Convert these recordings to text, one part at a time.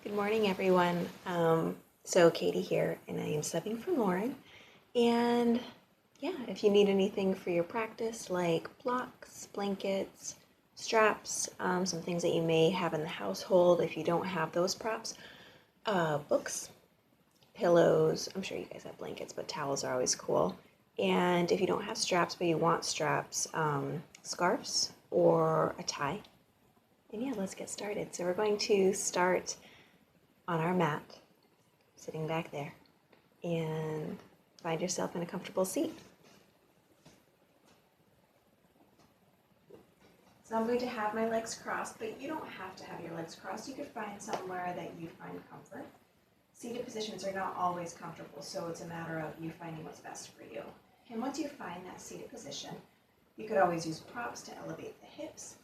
Good morning, everyone. So Katie here, and I am subbing for Lauren. And yeah, if you need anything for your practice, like blocks, blankets, straps, some things that you may have in the household if you don't have those props, books, pillows. I'm sure you guys have blankets, but towels are always cool. And if you don't have straps, but you want straps, scarves or a tie. And yeah, let's get started. So we're going to start on our mat, sitting back there, and find yourself in a comfortable seat. So I'm going to have my legs crossed, but you don't have to have your legs crossed. You could find somewhere that you find comfort. Seated positions are not always comfortable, so it's a matter of you finding what's best for you. And once you find that seated position, you could always use props to elevate the hips.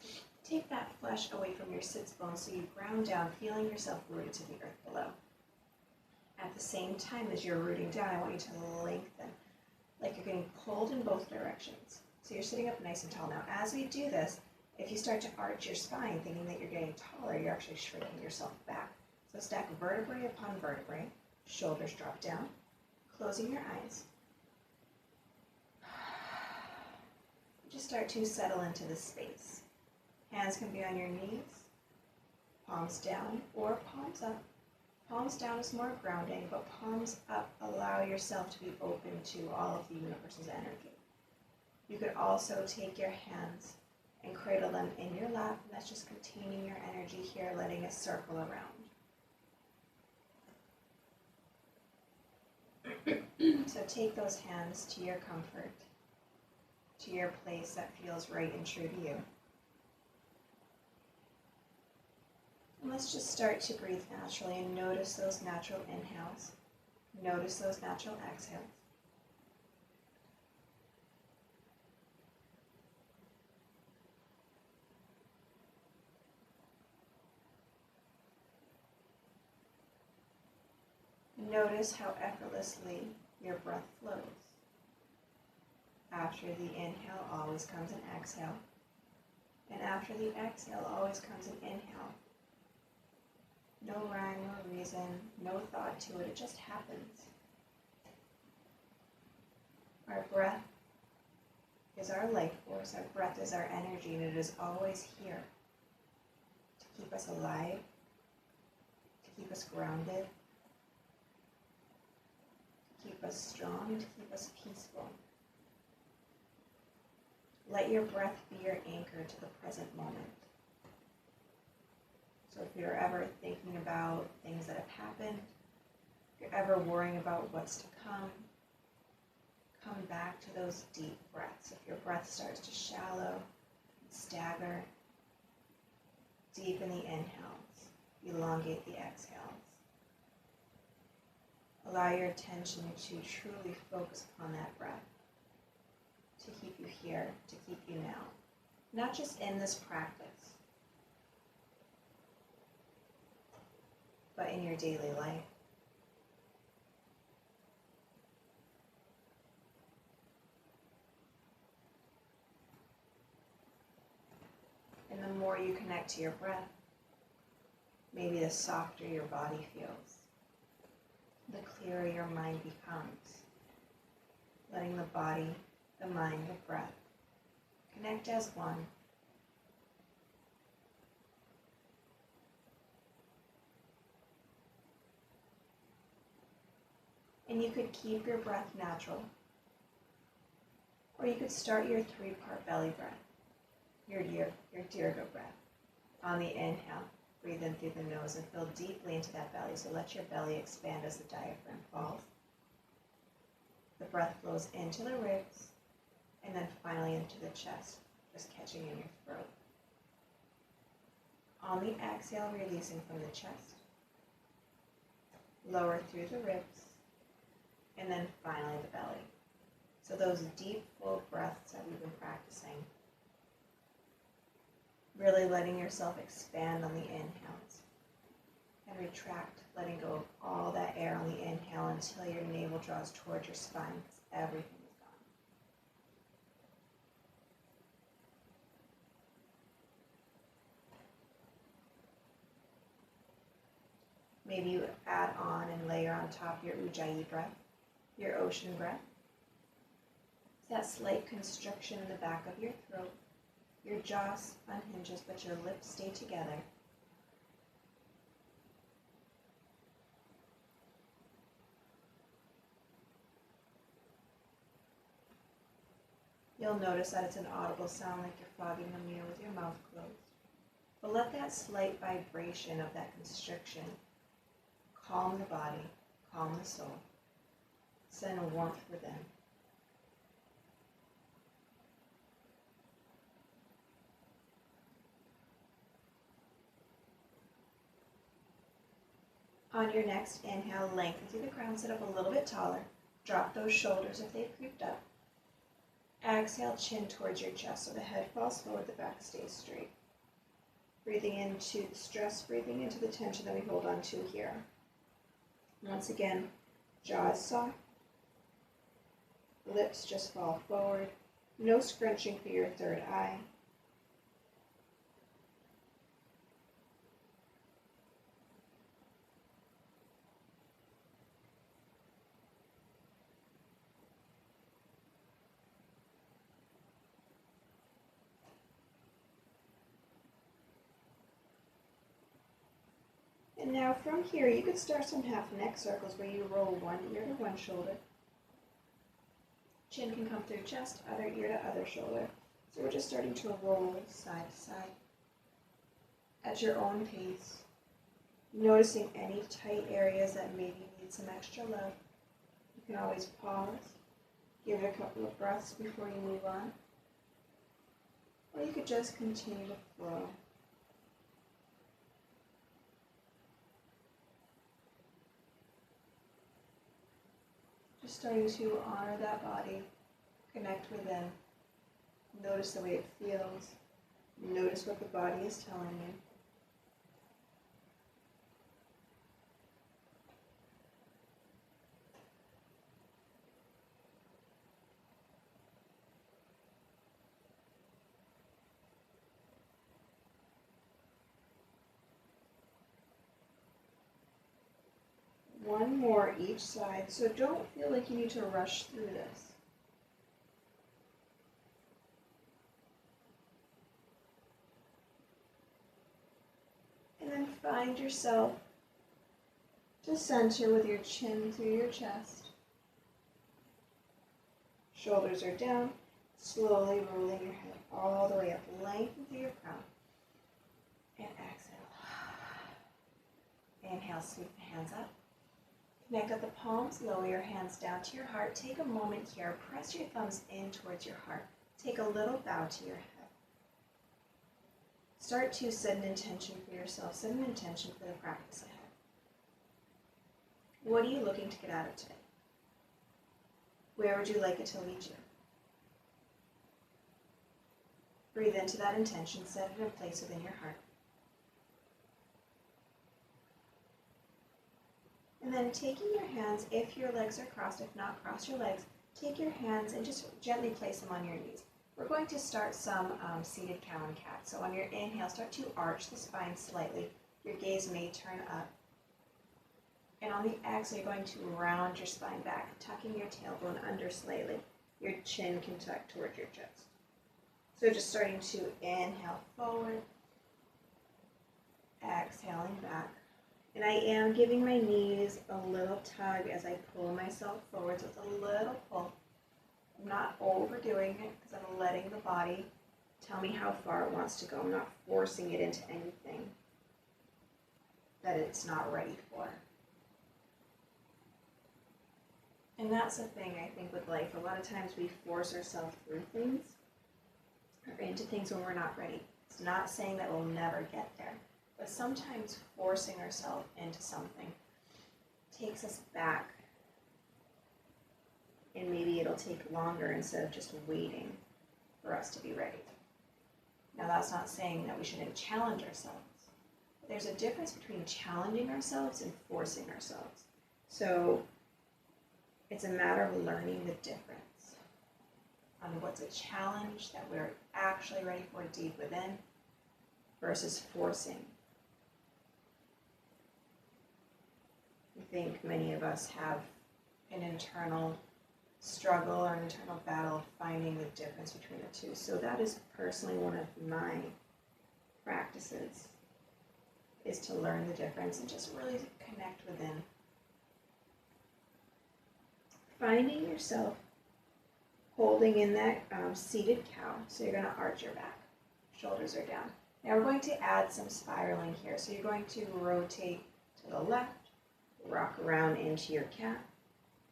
Take that flesh away from your sits bones so you ground down, feeling yourself rooted to the earth below. At the same time as you're rooting down, I want you to lengthen, like you're getting pulled in both directions. So you're sitting up nice and tall. Now, as we do this, if you start to arch your spine, thinking that you're getting taller, you're actually shrinking yourself back. So stack vertebrae upon vertebrae, shoulders drop down, closing your eyes. Just start to settle into this space. Hands can be on your knees, palms down or palms up. Palms down is more grounding, but palms up allow yourself to be open to all of the universe's energy. You could also take your hands and cradle them in your lap, and that's just containing your energy here, letting it circle around. So take those hands to your comfort, to your place that feels right and true to you. And let's just start to breathe naturally and notice those natural inhales. Notice those natural exhales. Notice how effortlessly your breath flows. After the inhale always comes an exhale. And after the exhale always comes an inhale. No rhyme or reason, no thought to it, it just happens. Our breath is our life force, our breath is our energy, and it is always here to keep us alive, to keep us grounded, to keep us strong, and to keep us peaceful. Let your breath be your anchor to the present moment. So if you're ever thinking about things that have happened, if you're ever worrying about what's to come back to those deep breaths. If your breath starts to shallow, stagger, deepen the inhales, elongate the exhales. Allow your attention to truly focus upon that breath, to keep you here, to keep you now. Not just in this practice, but in your daily life. And the more you connect to your breath, maybe the softer your body feels, the clearer your mind becomes, letting the body, the mind, the breath connect as one. And you could keep your breath natural, or you could start your 3-part belly breath, your Dirga breath. On the inhale, breathe in through the nose and fill deeply into that belly. So let your belly expand as the diaphragm falls. The breath flows into the ribs and then finally into the chest, just catching in your throat. On the exhale, releasing from the chest, lower through the ribs, and then finally the belly. So those deep, full breaths that we've been practicing, really letting yourself expand on the inhales and retract, letting go of all that air on the inhale until your navel draws towards your spine because everything is gone. Maybe you add on and layer on top your Ujjayi breath, your ocean breath. That slight constriction in the back of your throat. Your jaw unhinges, but your lips stay together. You'll notice that it's an audible sound like you're fogging a mirror with your mouth closed. But let that slight vibration of that constriction calm the body, calm the soul, send a warmth within. On your next inhale, lengthen through the crown, sit up a little bit taller. Drop those shoulders if they've creeped up. Exhale, chin towards your chest so the head falls forward, the back stays straight. Breathing into the stress, breathing into the tension that we hold on to here. Once again, jaws soft. Lips just fall forward. No scrunching for your third eye. And now from here, you could start some half neck circles where you roll one ear to one shoulder. Chin can come through chest, other ear to other shoulder. So we're just starting to roll side to side. At your own pace, noticing any tight areas that maybe need some extra love. You can always pause, give it a couple of breaths before you move on. Or you could just continue to flow. Just starting to honor that body, connect within. Notice the way it feels. Notice what the body is telling you. One more each side, so don't feel like you need to rush through this. And then find yourself to center with your chin through your chest. Shoulders are down, slowly rolling your head all the way up, lengthen through your crown. And exhale. Inhale, sweep the hands up. Connect up the palms, lower your hands down to your heart. Take a moment here, press your thumbs in towards your heart. Take a little bow to your head. Start to set an intention for yourself, set an intention for the practice ahead. What are you looking to get out of today? Where would you like it to lead you? Breathe into that intention, set it in place within your heart. And then taking your hands, if your legs are crossed, if not, cross your legs. Take your hands and just gently place them on your knees. We're going to start some seated cow and cat. So on your inhale, start to arch the spine slightly. Your gaze may turn up. And on the exhale, you're going to round your spine back, tucking your tailbone under slightly. Your chin can tuck towards your chest. So just starting to inhale forward, exhaling back. And I am giving my knees a little tug as I pull myself forward. So it's a little pull. I'm not overdoing it because I'm letting the body tell me how far it wants to go. I'm not forcing it into anything that it's not ready for. And that's the thing, I think, with life. A lot of times we force ourselves through things or into things when we're not ready. It's not saying that we'll never get there. But sometimes forcing ourselves into something takes us back, and maybe it'll take longer instead of just waiting for us to be ready. Now, that's not saying that we shouldn't challenge ourselves. But there's a difference between challenging ourselves and forcing ourselves. So it's a matter of learning the difference on what's a challenge that we're actually ready for deep within versus forcing. think many of us have an internal struggle or an internal battle finding the difference between the two. So that is personally one of my practices, is to learn the difference and just really connect within. Finding yourself holding in that seated cow. So you're going to arch your back, shoulders are down. Now we're going to add some spiraling here. So you're going to rotate to the left, rock around into your cat,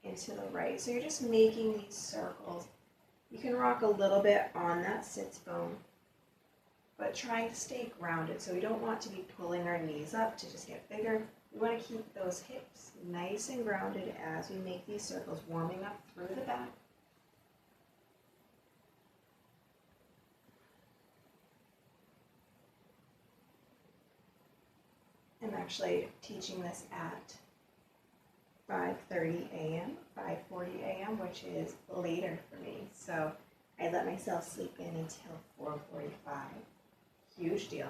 into the right. So you're just making these circles. You can rock a little bit on that sits bone, but trying to stay grounded. So we don't want to be pulling our knees up to just get bigger. We want to keep those hips nice and grounded as we make these circles, warming up through the back. I'm actually teaching this at 5:30 a.m., 5:40 a.m., which is later for me. So I let myself sleep in until 4:45. Huge deal.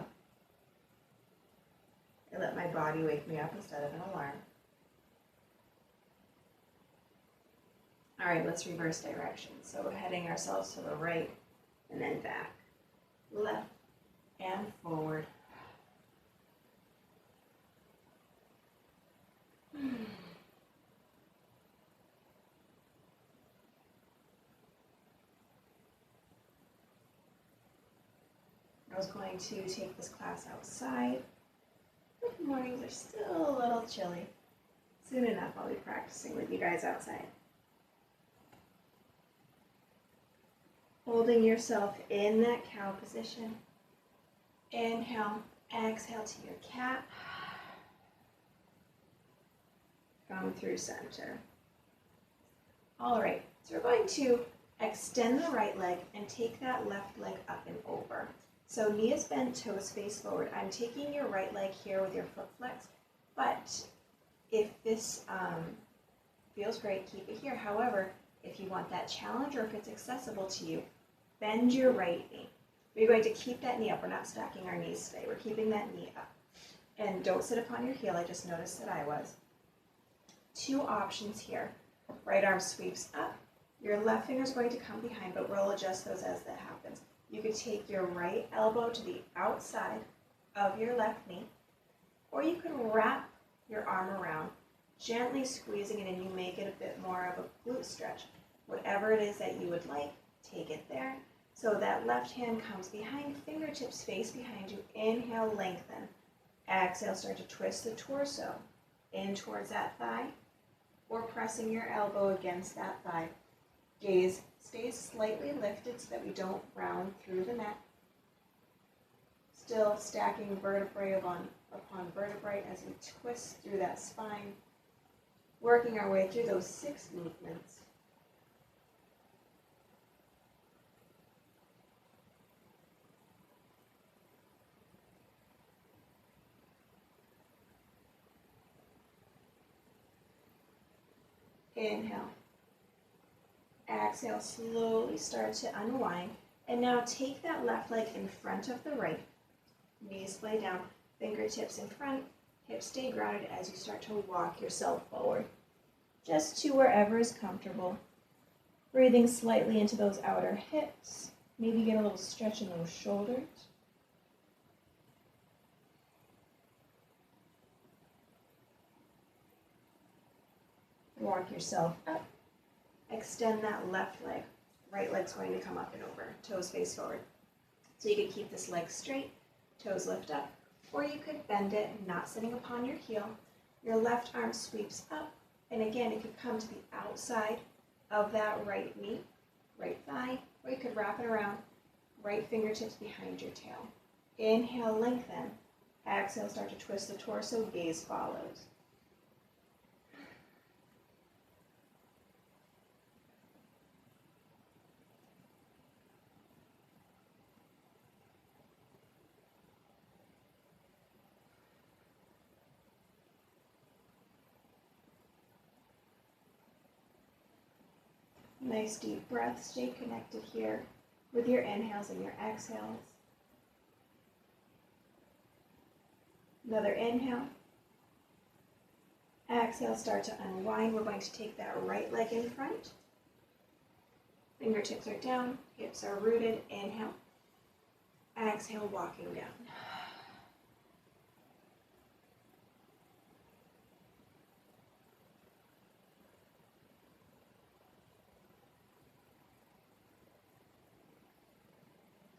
I let my body wake me up instead of an alarm. All right, let's reverse direction. So we're heading ourselves to the right and then back, left and forward. I was going to take this class outside. The mornings are still a little chilly. Soon enough, I'll be practicing with you guys outside. Holding yourself in that cow position. Inhale, exhale to your cat. Come through center. All right, so we're going to extend the right leg and take that left leg up and over. So knees bent, toes face forward. I'm taking your right leg here with your foot flex, but if this feels great, keep it here. However, if you want that challenge or if it's accessible to you, bend your right knee. We're going to keep that knee up. We're not stacking our knees today. We're keeping that knee up. And don't sit upon your heel. I just noticed that I was. Two options here. Right arm sweeps up. Your left finger is going to come behind, but we'll adjust those as that happens. You could take your right elbow to the outside of your left knee, or you can wrap your arm around, gently squeezing it, and you make it a bit more of a glute stretch. Whatever it is that you would like, take it there. So that left hand comes behind, fingertips face behind you. Inhale, lengthen. Exhale, start to twist the torso in towards that thigh, or pressing your elbow against that thigh. Gaze stays slightly lifted so that we don't round through the neck. Still stacking vertebrae upon vertebrae as we twist through that spine, working our way through those 6 movements. Inhale. Exhale, slowly start to unwind. And now take that left leg in front of the right. Knees lay down, fingertips in front, hips stay grounded as you start to walk yourself forward. Just to wherever is comfortable. Breathing slightly into those outer hips. Maybe get a little stretch in those shoulders. Walk yourself up. Extend that left leg. Right leg's going to come up and over. Toes face forward. So you could keep this leg straight, toes lift up, or you could bend it, not sitting upon your heel. Your left arm sweeps up, and again, it could come to the outside of that right knee, right thigh, or you could wrap it around, right fingertips behind your tail. Inhale, lengthen. Exhale, start to twist the torso, gaze follows. Nice deep breath. Stay connected here with your inhales and your exhales. Another inhale. Exhale. Exhale, start to unwind. We're going to take that right leg in front. Fingertips are down, hips are rooted. Inhale. Exhale, walking down.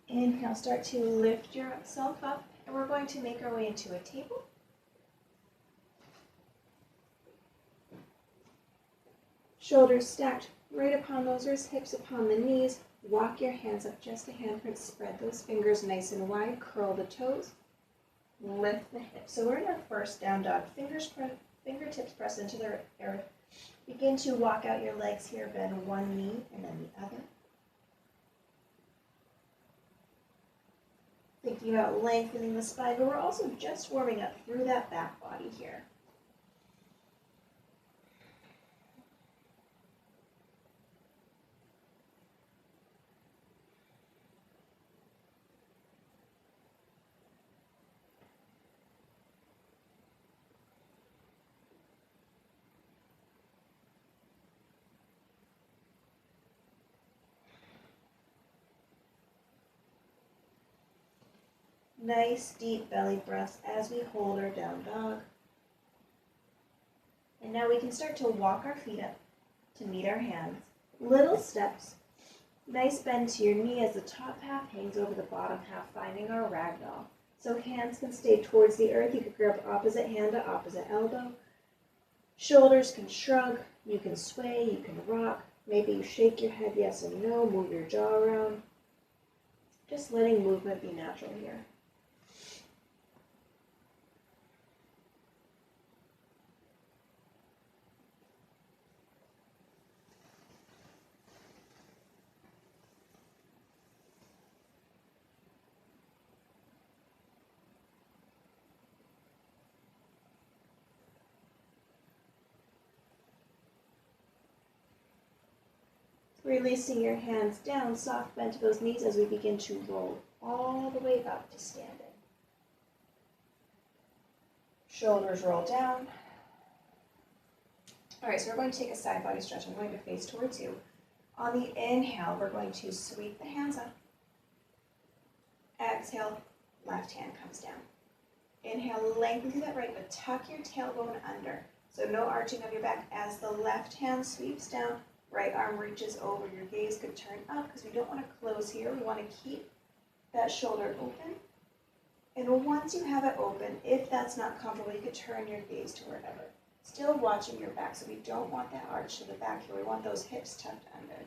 Inhale, start to lift yourself up, and we're going to make our way into a table. Shoulders stacked right upon those wrists, hips upon the knees. Walk your hands up just a handprint. Spread those fingers nice and wide. Curl the toes. Lift the hips. So we're in our first down dog. Fingertips press into the earth. Begin to walk out your legs here. Bend one knee and then the other. Thinking about lengthening the spine, but we're also just warming up through that back body here. Nice deep belly breaths as we hold our down dog. And now we can start to walk our feet up to meet our hands. Little steps. Nice bend to your knee as the top half hangs over the bottom half, finding our ragdoll. So hands can stay towards the earth. You could grab opposite hand to opposite elbow. Shoulders can shrug. You can sway. You can rock. Maybe you shake your head yes and no. Move your jaw around. Just letting movement be natural here. Releasing your hands down, soft bend to those knees as we begin to roll all the way up to standing. Shoulders roll down. All right, so we're going to take a side body stretch. I'm going to face towards you. On the inhale, we're going to sweep the hands up. Exhale, left hand comes down. Inhale, lengthen through that right, but tuck your tailbone under. So no arching of your back as the left hand sweeps down. Right arm reaches over. Your gaze could turn up because we don't want to close here. We want to keep that shoulder open. And once you have it open, if that's not comfortable, you could turn your gaze to wherever. Still watching your back, so we don't want that arch to the back here. We want those hips tucked under.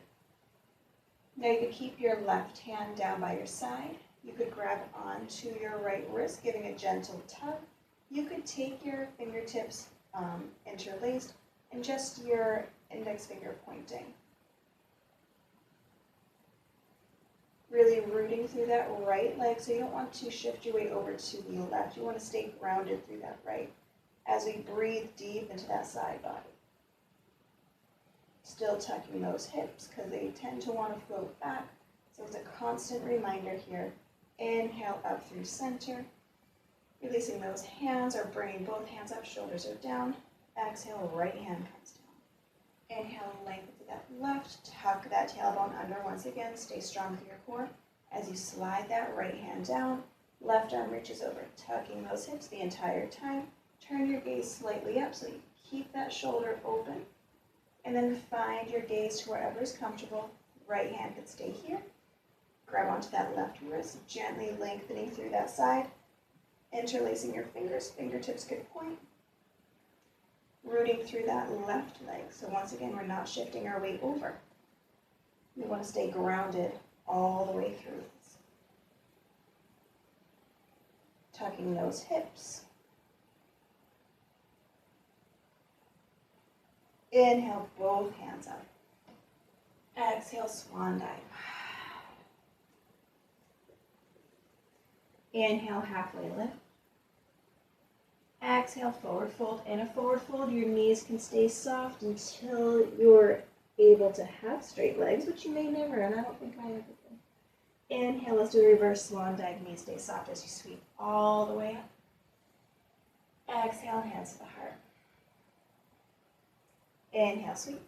Now you could keep your left hand down by your side. You could grab onto your right wrist, giving a gentle tug. You could take your fingertips interlaced and just your index finger pointing. Really rooting through that right leg, so you don't want to shift your way over to the left. You want to stay grounded through that right as we breathe deep into that side body. Still tucking those hips because they tend to want to float back. So it's a constant reminder here. Inhale up through center. Releasing those hands or bringing both hands up, shoulders are down. Exhale, right hand comes down. Inhale, lengthen to that left. Tuck that tailbone under once again. Stay strong through your core. As you slide that right hand down, left arm reaches over, tucking those hips the entire time. Turn your gaze slightly up so you keep that shoulder open. And then find your gaze to wherever is comfortable. Right hand could stay here. Grab onto that left wrist, gently lengthening through that side. Interlacing your fingers, fingertips could point. Rooting through that left leg. So once again, we're not shifting our weight over. We want to stay grounded all the way through this. Tucking those hips. Inhale, both hands up. Exhale, swan dive. Inhale, halfway lift. Exhale, forward fold. In a forward fold, your knees can stay soft until you're able to have straight legs, which you may never, and I don't think I ever did. Inhale, let's do a reverse swan dive. Knees stay soft as you sweep all the way up. Exhale, hands to the heart. Inhale, sweep.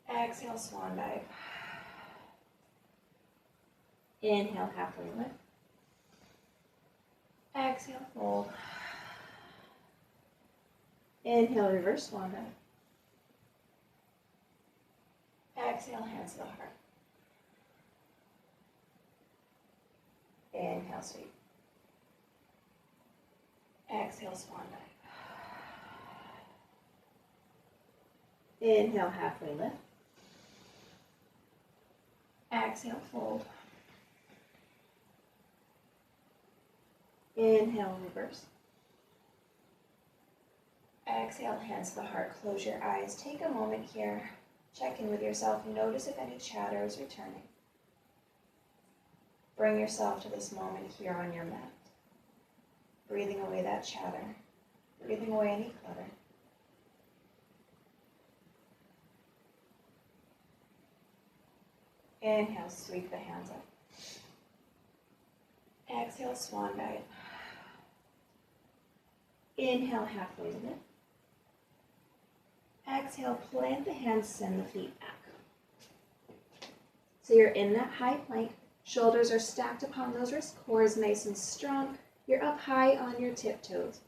Exhale, swan dive. Inhale, halfway lift. Exhale, fold. Inhale, reverse swan dive. Exhale, hands to the heart. Inhale, sweep. Exhale, swan dive. Inhale, halfway lift. Exhale, fold. Inhale, reverse. Exhale, hands to the heart. Close your eyes. Take a moment here. Check in with yourself. Notice if any chatter is returning. Bring yourself to this moment here on your mat. Breathing away that chatter. Breathing away any clutter. Inhale, sweep the hands up. Exhale, swan dive. Inhale, halfway lift. Exhale, plant the hands, send the feet back. So you're in that high plank. Shoulders are stacked upon those wrists. Core is nice and strong. You're up high on your tiptoes.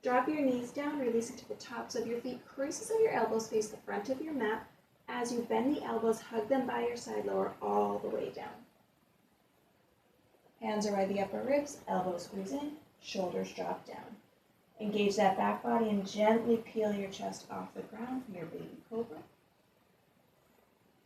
Drop your knees down, releasing to the tops of your feet. Creases of your elbows face the front of your mat. As you bend the elbows, hug them by your side, lower all the way down. Hands are by the upper ribs, elbows squeeze in, shoulders drop down. Engage that back body and gently peel your chest off the ground from your baby cobra.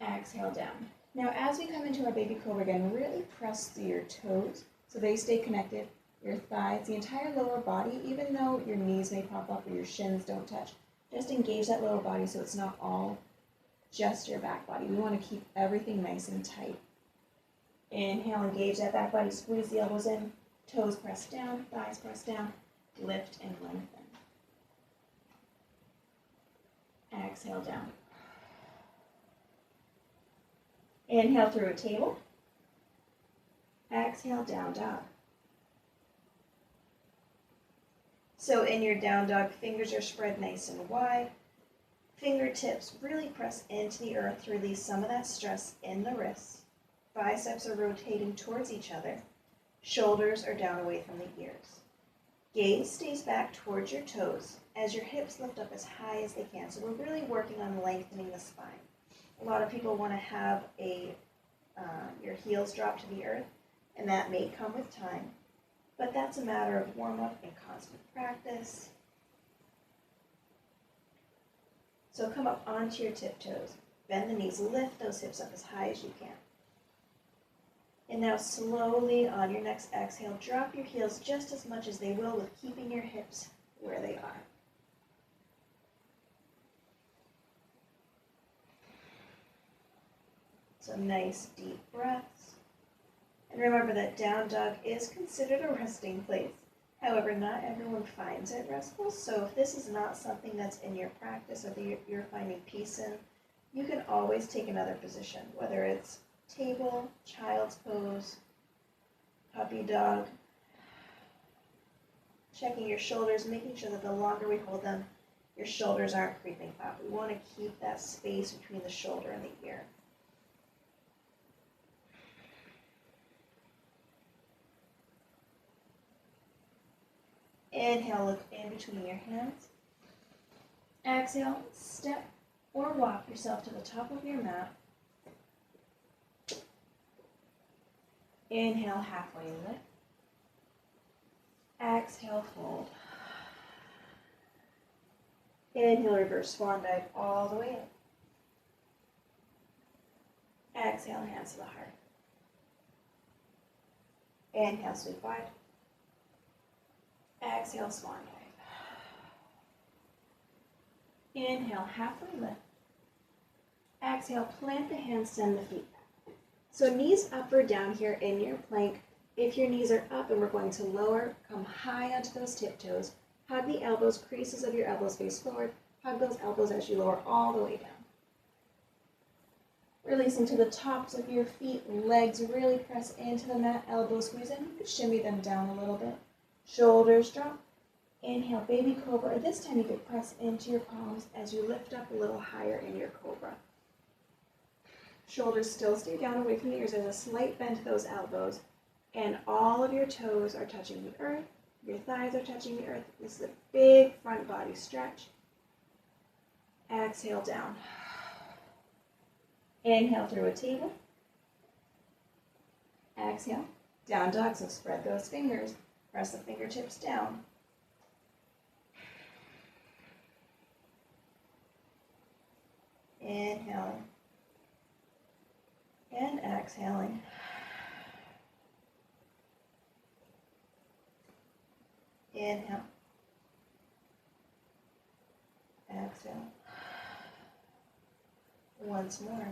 Exhale down. Now as we come into our baby cobra again, really press through your toes so they stay connected, your thighs, the entire lower body, even though your knees may pop up or your shins don't touch. Just engage that lower body so it's not all just your back body. We want to keep everything nice and tight. Inhale, engage that back body, squeeze the elbows in, toes press down, thighs press down, lift and lengthen. Exhale down. Inhale through a table. Exhale, down dog. So in your down dog, fingers are spread nice and wide. Fingertips really press into the earth to release some of that stress in the wrists. Biceps are rotating towards each other. Shoulders are down away from the ears. Gaze stays back towards your toes as your hips lift up as high as they can. So we're really working on lengthening the spine. A lot of people want to have your heels drop to the earth, and that may come with time. But that's a matter of warm-up and constant practice. So come up onto your tiptoes. Bend the knees, lift those hips up as high as you can. And now slowly on your next exhale, drop your heels just as much as they will with keeping your hips where they are. So nice deep breaths. And remember that down dog is considered a resting place. However, not everyone finds it restful, so if this is not something that's in your practice or that you're finding peace in, you can always take another position, whether it's table, child's pose, puppy dog. Checking your shoulders, making sure that the longer we hold them, your shoulders aren't creeping up. We want to keep that space between the shoulder and the ear. Inhale, look in between your hands. Exhale, step or walk yourself to the top of your mat. Inhale, halfway lift. Exhale, fold. Inhale, reverse swan dive all the way up. Exhale, hands to the heart. Inhale, sweep wide. Exhale, swan dive. Inhale, halfway lift. Exhale, plant the hands, send the feet back. So knees up or down here in your plank. If your knees are up and we're going to lower, come high onto those tiptoes. Hug the elbows, creases of your elbows face forward. Hug those elbows as you lower all the way down. Releasing to the tops of your feet, legs really press into the mat, elbows squeeze in. You can shimmy them down a little bit. Shoulders drop. Inhale, baby cobra. This time you could press into your palms as you lift up a little higher in your cobra. Shoulders still stay down away from the ears. There's a slight bend to those elbows. And all of your toes are touching the earth. Your thighs are touching the earth. This is a big front body stretch. Exhale down. Inhale through a table. Exhale. Down dog, so spread those fingers. Press the fingertips down. Inhaling. And exhaling. Inhale. Exhale. Once more.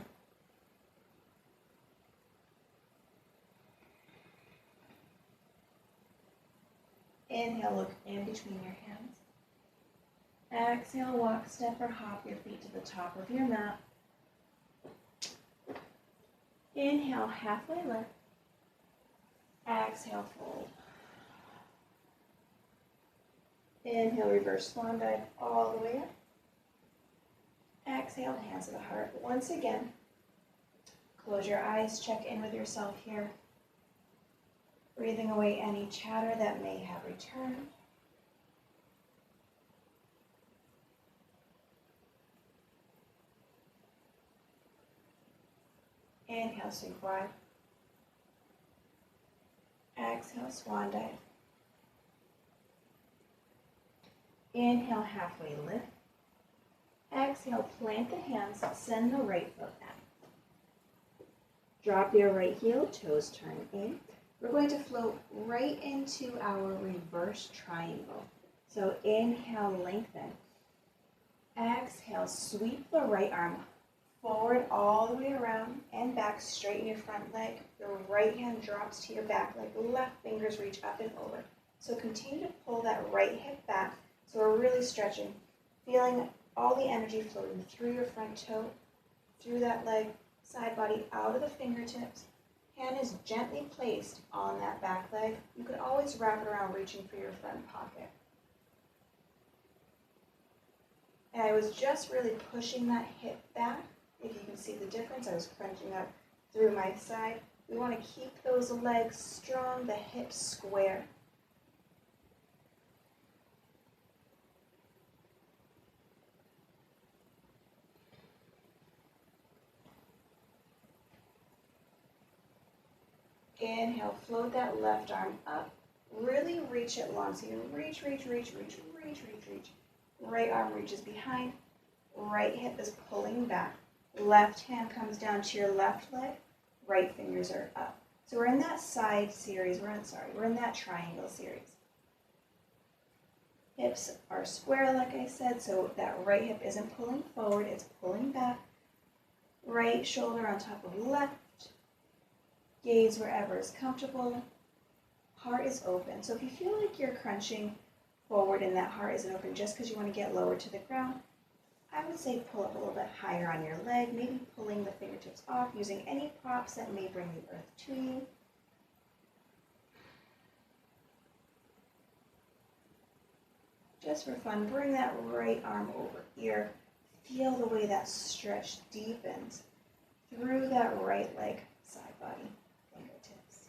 Inhale, look in between your hands. Exhale, walk, step, or hop your feet to the top of your mat. Inhale, halfway lift. Exhale, fold. Inhale, reverse swan dive all the way up. Exhale, hands to the heart. Once again, close your eyes, check in with yourself here. Breathing away any chatter that may have returned. Inhale, sink wide. Exhale, swan dive. Inhale, halfway lift. Exhale, plant the hands, send the right foot back. Drop your right heel, toes turn in. We're going to float right into our reverse triangle. So inhale, lengthen. Exhale, sweep the right arm forward all the way around and back, straighten your front leg. Your right hand drops to your back leg, left fingers reach up and over. So continue to pull that right hip back. So we're really stretching, feeling all the energy flowing through your front toe, through that leg, side body, out of the fingertips. Hand is gently placed on that back leg. You could always wrap it around, reaching for your front pocket. And I was just really pushing that hip back. If you can see the difference, I was crunching up through my side. We want to keep those legs strong, the hips square. Inhale, float that left arm up. Really reach it long. So you reach, reach, reach, reach, reach, reach, reach. Right arm reaches behind. Right hip is pulling back. Left hand comes down to your left leg. Right fingers are up. So we're in that side series. We're in that triangle series. Hips are square, like I said, so that right hip isn't pulling forward, it's pulling back. Right shoulder on top of left. Gaze wherever is comfortable. Heart is open. So if you feel like you're crunching forward and that heart isn't open just because you want to get lower to the ground, I would say pull up a little bit higher on your leg, maybe pulling the fingertips off, using any props that may bring the earth to you. Just for fun, bring that right arm over ear. Feel the way that stretch deepens through that right leg, side body, fingertips.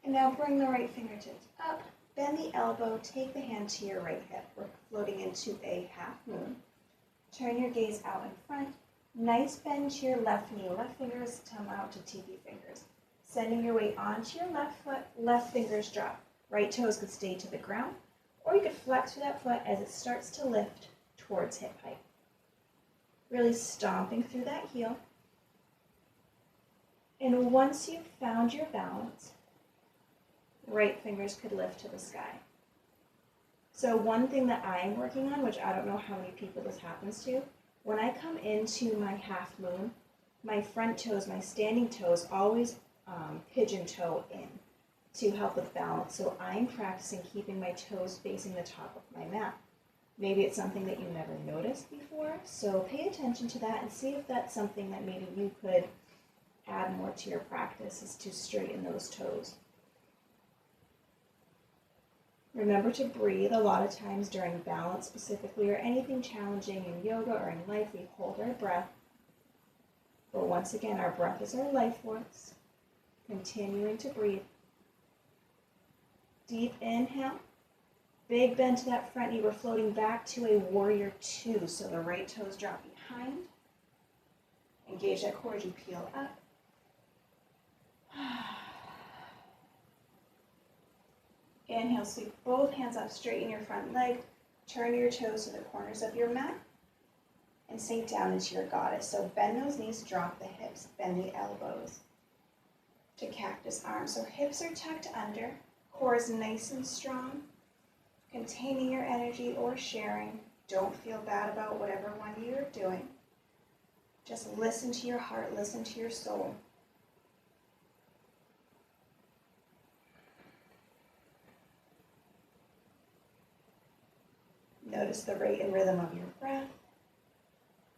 And now bring the right fingertips up, bend the elbow, take the hand to your right hip. We're floating into a half moon. Turn your gaze out in front. Nice bend to your left knee. Left fingers come out to TV fingers. Sending your weight onto your left foot, left fingers drop. Right toes could stay to the ground, or you could flex through that foot as it starts to lift towards hip height. Really stomping through that heel. And once you've found your balance, right fingers could lift to the sky. So one thing that I'm working on, which I don't know how many people this happens to, when I come into my half moon, my front toes, my standing toes, always pigeon toe in to help with balance. So I'm practicing keeping my toes facing the top of my mat. Maybe it's something that you never noticed before, so pay attention to that and see if that's something that maybe you could add more to your practice is to straighten those toes. Remember to breathe. A lot of times during balance specifically, or anything challenging in yoga or in life, we hold our breath. But once again, our breath is our life force. Continuing to breathe. Deep inhale. Big bend to that front knee. We're floating back to a warrior two. So the right toes drop behind. Engage that core as you peel up. Inhale, sweep both hands up, straighten your front leg, turn your toes to the corners of your mat, and sink down into your goddess. So bend those knees, drop the hips, bend the elbows to cactus arms. So hips are tucked under, core is nice and strong, containing your energy or sharing. Don't feel bad about whatever one you're doing. Just listen to your heart, listen to your soul. Notice the rate and rhythm of your breath.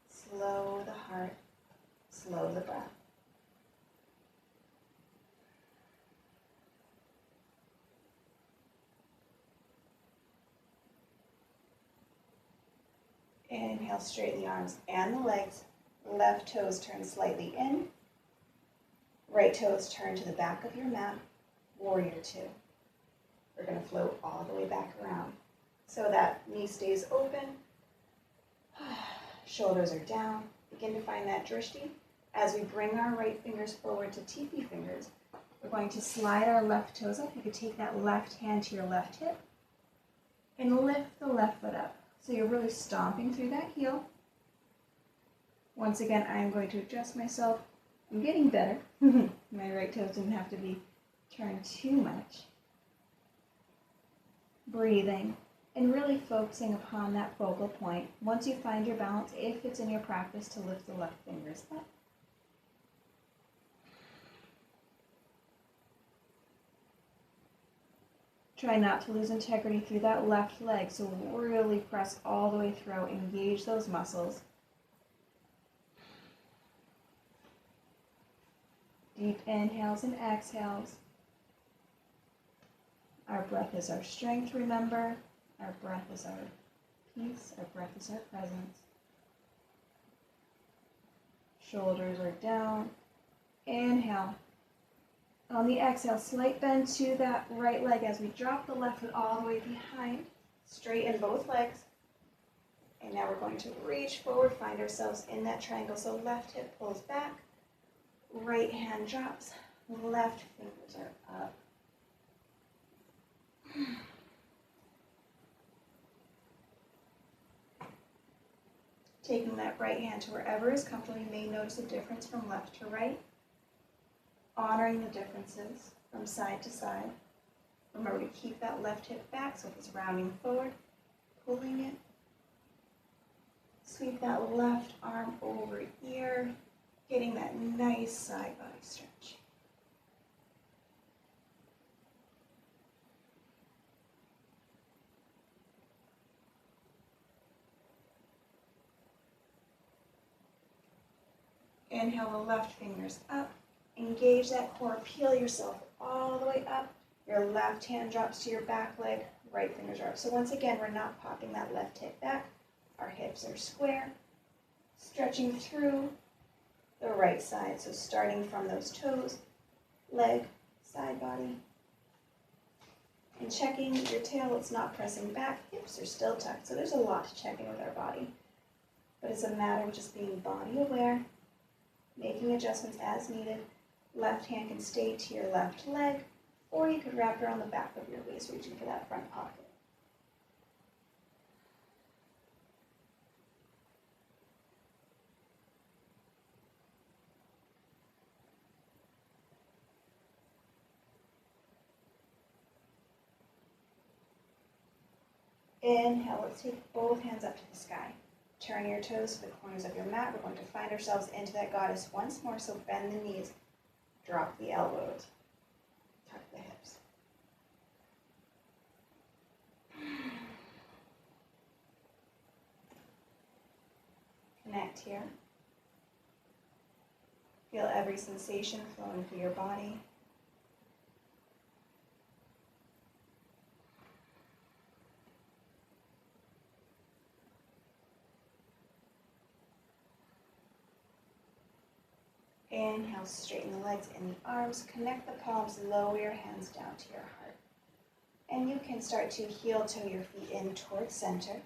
Slow the heart, slow the breath. Inhale, straighten the arms and the legs. Left toes turn slightly in. Right toes turn to the back of your mat. Warrior two. We're going to float all the way back around. So that knee stays open, shoulders are down. Begin to find that drishti. As we bring our right fingers forward to teepee fingers, we're going to slide our left toes up. You could take that left hand to your left hip and lift the left foot up. So you're really stomping through that heel. Once again, I'm going to adjust myself. I'm getting better. My right toes didn't have to be turned too much. Breathing. And really focusing upon that focal point. Once you find your balance, if it's in your practice, to lift the left fingers up. Try not to lose integrity through that left leg, so really press all the way through, engage those muscles. Deep inhales and exhales. Our breath is our strength, remember. Our breath is our peace. Our breath is our presence. Shoulders are down. Inhale. On the exhale, slight bend to that right leg as we drop the left foot all the way behind. Straighten both legs. And now we're going to reach forward, find ourselves in that triangle. So left hip pulls back. Right hand drops. Left fingers are up. Taking that right hand to wherever is comfortable, you may notice a difference from left to right. Honoring the differences from side to side. Remember to keep that left hip back so it's rounding forward, pulling it. Sweep that left arm over ear, getting that nice side body stretch. Inhale the left fingers up. Engage that core. Peel yourself all the way up. Your left hand drops to your back leg. Right fingers are up. So once again, we're not popping that left hip back. Our hips are square. Stretching through the right side. So starting from those toes, leg, side body. And checking your tail, it's not pressing back. Hips are still tucked. So there's a lot to check in with our body. But it's a matter of just being body aware. Making adjustments as needed. Left hand can stay to your left leg, or you could wrap around the back of your waist, reaching for that front pocket. Inhale, let's take both hands up to the sky. Turn your toes to the corners of your mat. We're going to find ourselves into that goddess once more, so bend the knees, drop the elbows, tuck the hips. Connect here. Feel every every sensation flowing through your body. Inhale, straighten the legs and the arms. Connect the palms, lower your hands down to your heart. And you can start to heel toe your feet in towards center.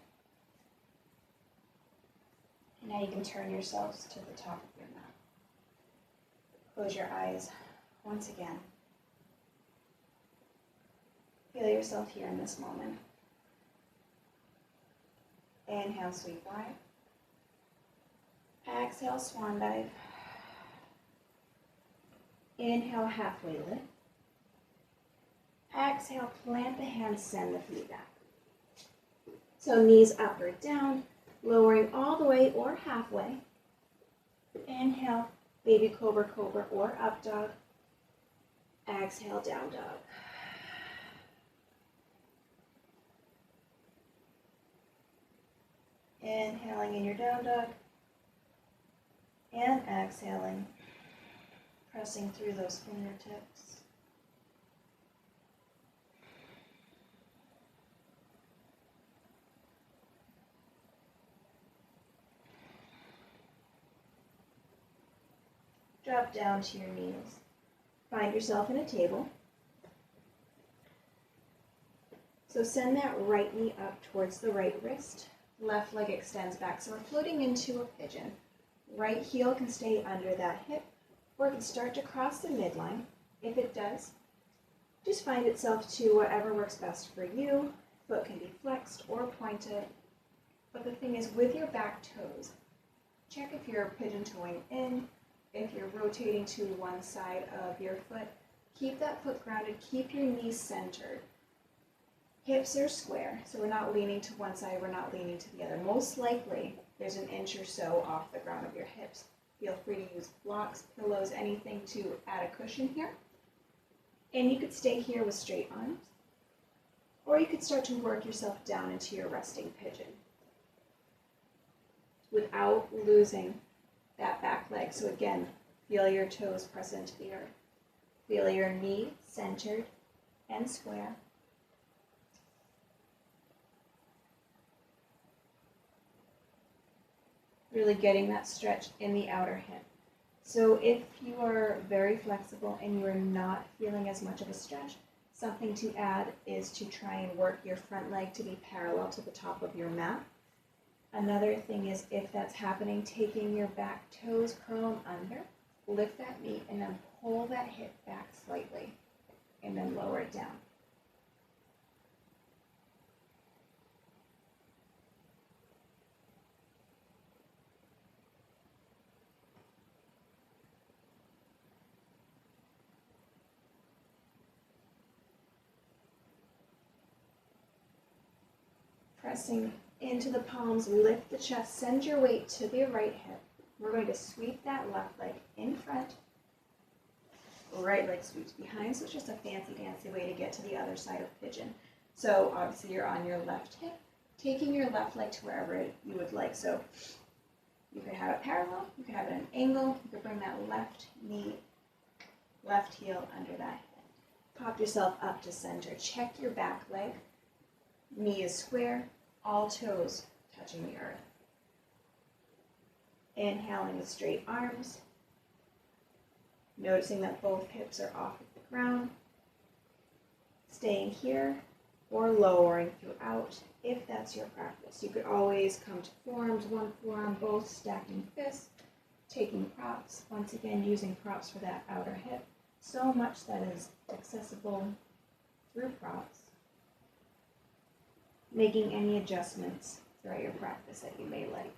Now you can turn yourselves to the top of your mat. Close your eyes once again. Feel yourself here in this moment. Inhale, sweep wide. Exhale, swan dive. Inhale, halfway lift. Exhale, plant the hands, send the feet back. So knees up or down, lowering all the way or halfway. Inhale, baby cobra, cobra, or up dog. Exhale, down dog. Inhaling in your down dog. And exhaling, pressing through those fingertips. Drop down to your knees. Find yourself in a table. So send that right knee up towards the right wrist. Left leg extends back. So we're floating into a pigeon. Right heel can stay under that hip, or it can start to cross the midline. If it does, just find itself to whatever works best for you. Foot can be flexed or pointed. But the thing is, with your back toes, check if you're pigeon toeing in. If you're rotating to one side of your foot, keep that foot grounded, keep your knees centered. Hips are square, so we're not leaning to one side, we're not leaning to the other. Most likely, there's an inch or so off the ground of your hips. Feel free to use blocks, pillows, anything to add a cushion here. And you could stay here with straight arms, or you could start to work yourself down into your resting pigeon without losing that back leg. So again, feel your toes press into the earth. Feel your knee centered and square. Really getting that stretch in the outer hip. So if you are very flexible and you are not feeling as much of a stretch, something to add is to try and work your front leg to be parallel to the top of your mat. Another thing is, if that's happening, taking your back toes, curl them under, lift that knee, and then pull that hip back slightly, and then lower it down. Pressing into the palms, lift the chest, send your weight to the right hip. We're going to sweep that left leg in front, right leg sweeps behind, so it's just a fancy dancy way to get to the other side of pigeon. So obviously you're on your left hip, taking your left leg to wherever you would like. So you could have it parallel, you could have it at an angle, you could bring that left knee, left heel under that hip. Pop yourself up to center, check your back leg. Knee is square, all toes touching the earth. Inhaling with straight arms. Noticing that both hips are off of the ground. Staying here or lowering throughout if that's your practice. You could always come to forearms, one forearm, both stacking fists, taking props. Once again, using props for that outer hip. So much that is accessible through props. Making any adjustments throughout your practice that you may like.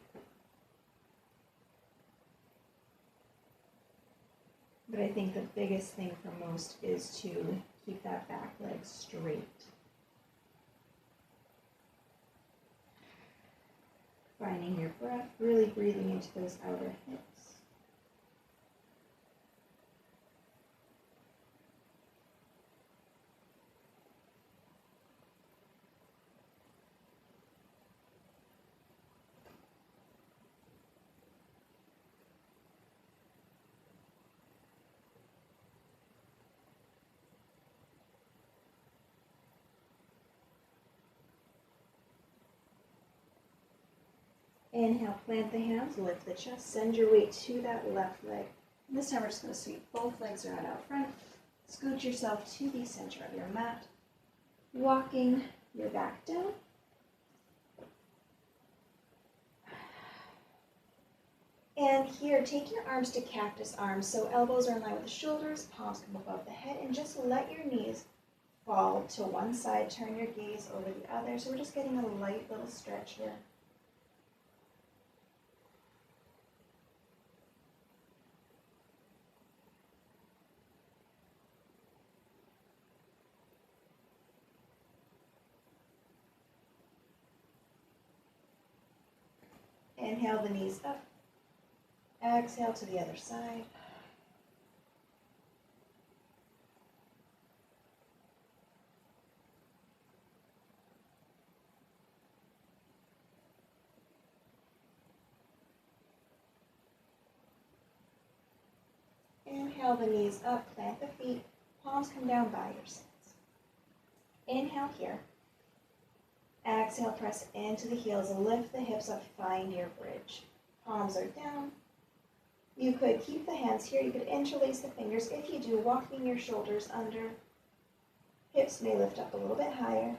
But I think the biggest thing for most is to keep that back leg straight. Finding your breath, really breathing into those outer hips. Inhale, plant the hands, lift the chest, send your weight to that left leg. And this time we're just going to sweep both legs around out front. Scoot yourself to the center of your mat, walking your back down. And here, take your arms to cactus arms, so elbows are in line with the shoulders, palms come above the head, and just let your knees fall to one side, turn your gaze over the other. So we're just getting a light little stretch here. Inhale the knees up. Exhale to the other side. Inhale the knees up, plant the feet, palms come down by your sides. Inhale here. Exhale, press into the heels, lift the hips up, find your bridge. Palms are down. You could keep the hands here, you could interlace the fingers. If you do, walking your shoulders under. Hips may lift up a little bit higher.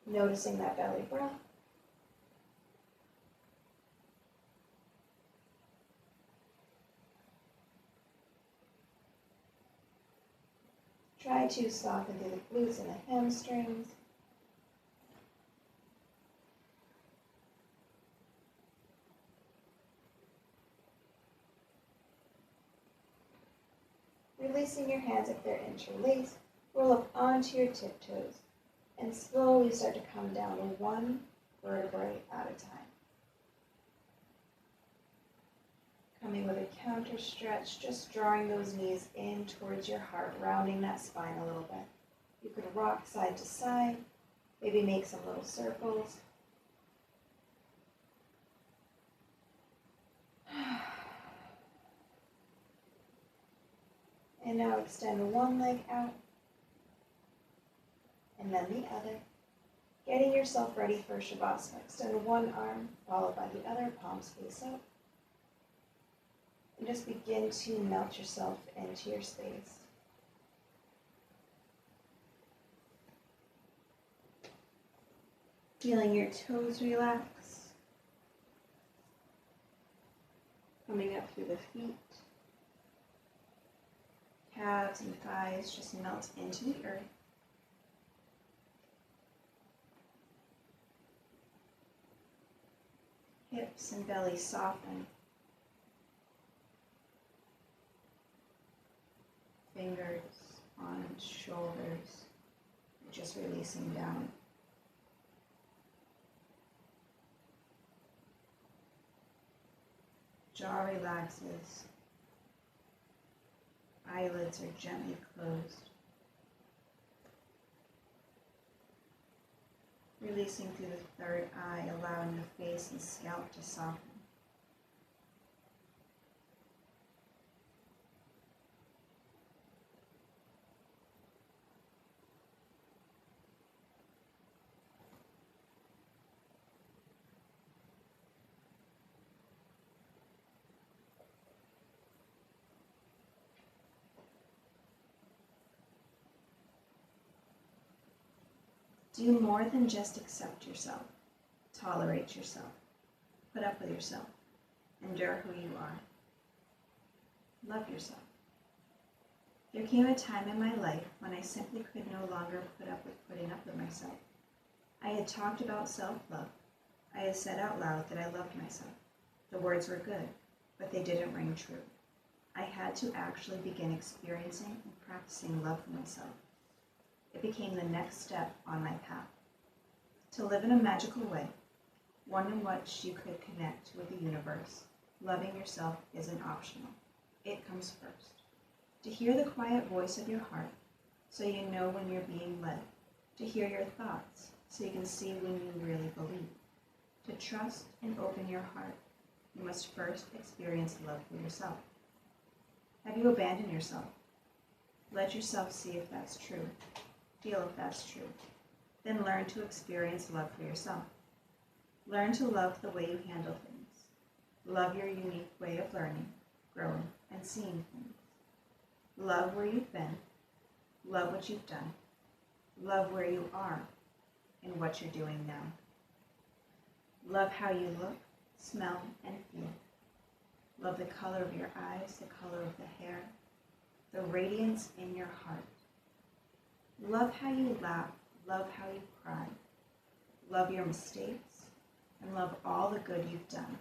Noticing that belly breath. Try to soften through the glutes and the hamstrings. Releasing your hands if they're interlaced, roll up onto your tiptoes and slowly start to come down one vertebrae at a time. Coming with a counter stretch, just drawing those knees in towards your heart, rounding that spine a little bit. You could rock side to side, maybe make some little circles. And now extend one leg out, and then the other. Getting yourself ready for Shavasana. Extend one arm, followed by the other, palms face up. And just begin to melt yourself into your space. Feeling your toes relax. Coming up through the feet. Calves and thighs just melt into the earth. Hips and belly soften. Fingers, arms, shoulders, just releasing down. Jaw relaxes. Eyelids are gently closed. Releasing through the third eye, allowing the face and scalp to soften. Do more than just accept yourself, tolerate yourself, put up with yourself, endure who you are. Love yourself. There came a time in my life when I simply could no longer put up with putting up with myself. I had talked about self-love. I had said out loud that I loved myself. The words were good, but they didn't ring true. I had to actually begin experiencing and practicing love for myself. It became the next step on my path. To live in a magical way, one in which you could connect with the universe, loving yourself isn't optional. It comes first. To hear the quiet voice of your heart, so you know when you're being led. To hear your thoughts, so you can see when you really believe. To trust and open your heart, you must first experience love for yourself. Have you abandoned yourself? Let yourself see if that's true. Feel if that's true. Then learn to experience love for yourself. Learn to love the way you handle things. Love your unique way of learning, growing, and seeing things. Love where you've been. Love what you've done. Love where you are and what you're doing now. Love how you look, smell, and feel. Love the color of your eyes, the color of the hair, the radiance in your heart. Love how you laugh, love how you cry. Love your mistakes, and love all the good you've done.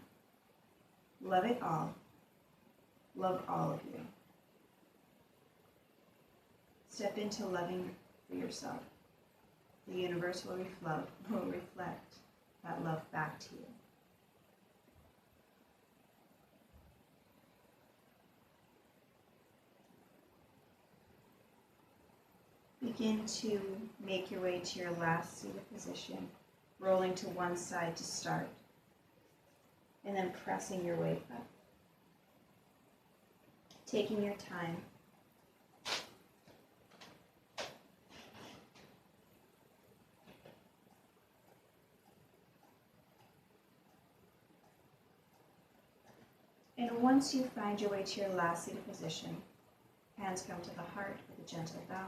Love it all. Love all of you. Step into loving for yourself. The universe will reflect that love back to you. Begin to make your way to your last seated position, rolling to one side to start, and then pressing your way up. Taking your time. And once you find your way to your last seated position, hands come to the heart with a gentle bow.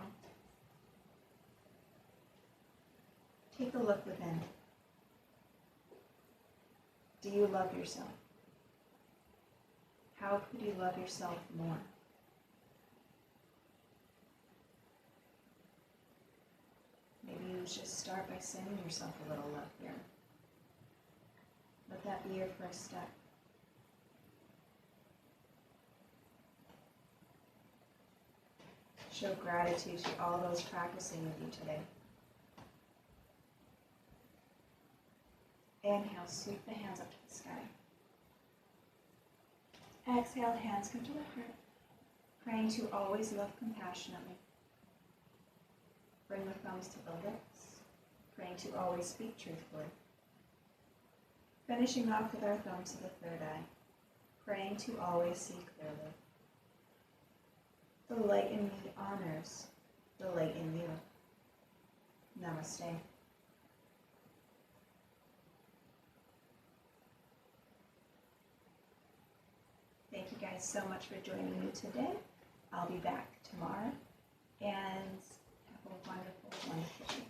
Take a look within. Do you love yourself? How could you love yourself more? Maybe you just start by sending yourself a little love here. Let that be your first step. Show gratitude to all those practicing with you today. Inhale, sweep the hands up to the sky. Exhale, hands come to the heart, praying to always love compassionately. Bring the thumbs to the lips, praying to always speak truthfully. Finishing off with our thumbs to the third eye, praying to always see clearly. The light in me honors the light in you. Namaste. Thank you guys so much for joining me today. I'll be back tomorrow, and have a wonderful, wonderful day.